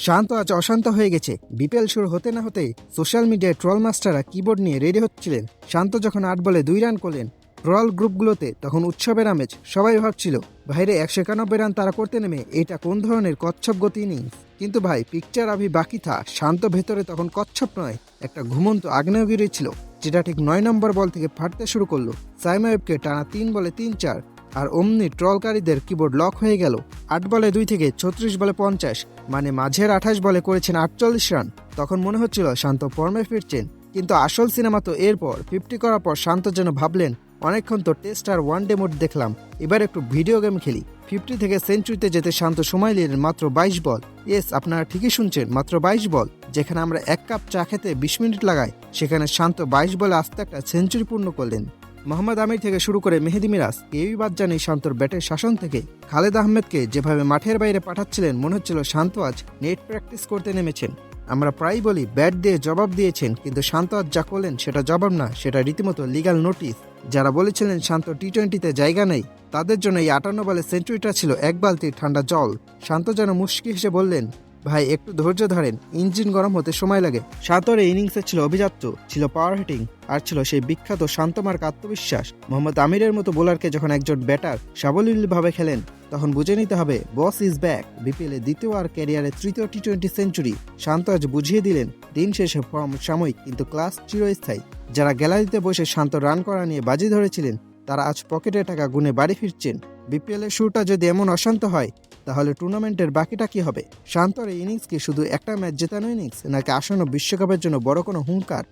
শান্ত আজ অশান্ত হয়ে গেছে। বিপিএল শুরু হতে না হতেই সোশ্যাল মিডিয়ায় ট্রল মাস্টাররা কিবোর্ড নিয়ে রেডি হচ্ছিলেন। শান্ত যখন 8 বলে 2 রান করলেন ট্রল গ্রুপগুলোতে, তখন উৎসবের আমেজ। সবাই ভাবছিল ভাইরে 191 রান তারা করতে নেমে এটা কোন ধরনের কচ্ছপ গতি ইনিংস। কিন্তু ভাই পিকচার আভি বাকি থা। শান্ত ভেতরে তখন কচ্ছপ নয়, একটা ঘুমন্ত আগ্নেয়গিরি ছিল, যেটা ঠিক 9 নম্বর বল থেকে ফাটতে শুরু করলো। সাইমায়েবকে টানা 3 বলে 3-4, আর অমনি ট্রলকারীদের কিবোর্ড লক হয়ে গেল। 8 বলে 2 থেকে 36 বলে 50, মানে মাঝের 28 বলে করেছেন 48 রান। তখন মনে হচ্ছিল শান্ত ফর্মে ফিরছেন, কিন্তু আসল সিনেমা তো এরপর। 50 করার পর শান্ত যেন ভাবলেন অনেকক্ষণ তো টেস্ট আর ওয়ানডে মোড দেখলাম, এবার একটু ভিডিও গেম খেলি। 50 থেকে সেঞ্চুরিতে যেতে শান্ত সময় নিলেন মাত্র 22 বল। ইয়েস, আপনারা ঠিকই শুনছেন, মাত্র 22 বল। যেখানে আমরা 1 কাপ চা খেতে 20 মিনিট লাগাই, সেখানে শান্ত 22 বলে আস্তে একটা সেঞ্চুরি পূর্ণ করলেন। মোহাম্মদ আমির থেকে শুরু করে মেহেদি মিরাজ, কেউই বাদ যায়নি শান্তর ব্যাটের শাসন থেকে। খালেদ আহমেদকে যেভাবে মাঠের বাইরে পাঠাচ্ছিলেন, মনে হচ্ছিল শান্ত আজ নেট প্র্যাকটিস করতে নেমেছেন। আমরা প্রায় বলি ব্যাট দিয়ে জবাব দিয়েছেন, কিন্তু শান্ত আজ যা করলেন সেটা জবাব না, সেটা রীতিমতো লিগ্যাল নোটিশ। যারা বলেছিলেন শান্ত টি-20তে জায়গা নেই, তাদের জন্য এই 58 বলে সেঞ্চুরিটা ছিল এক বালতি ঠান্ডা জল। শান্ত যেন মুশকি হেসে বললেন, ভাই একটু ধৈর্য ধরেন, ইঞ্জিন গরম হতে সময় লাগে। শান্তর এই ইনিংসে ছিল অভিজাত্য, ছিল পাওয়ার হিটিং, আর ছিল সেই বিখ্যাত শান্তমার্ক আত্মবিশ্বাস। মোহাম্মদ আমিরের মতো বোলারকে যখন একজন ব্যাটার সাবলীলভাবে খেলেন, তখন বুঝে নিতে হবে বস ইজ ব্যাক। বিপিএলে দ্বিতীয় আর ক্যারিয়ারে তৃতীয় টি-20 সেঞ্চুরি। শান্ত আজ বুঝিয়ে দিলেন দিন শেষে ফর্ম সাময়িক, কিন্তু ক্লাস চিরস্থায়ী। যারা গ্যালারিতে বসে শান্ত রান করা নিয়ে বাজি ধরেছিলেন, তারা আজ পকেটে টাকা গুনে বাড়ি ফিরছেন। বিপিএলের শুরুটা যদি এমন অশান্ত হয়, তাহলে টুর্নামেন্টের বাকিটা কি হবে? শান্তর এই ইনিংস কি শুধু একটা ম্যাচ জেতানো ইনিংস, নাকি আসন্ন বিশ্বকাপের জন্য বড় কোনো হুঙ্কার?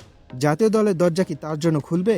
জাতীয় দলের দরজা কি তার জন্য খুলবে?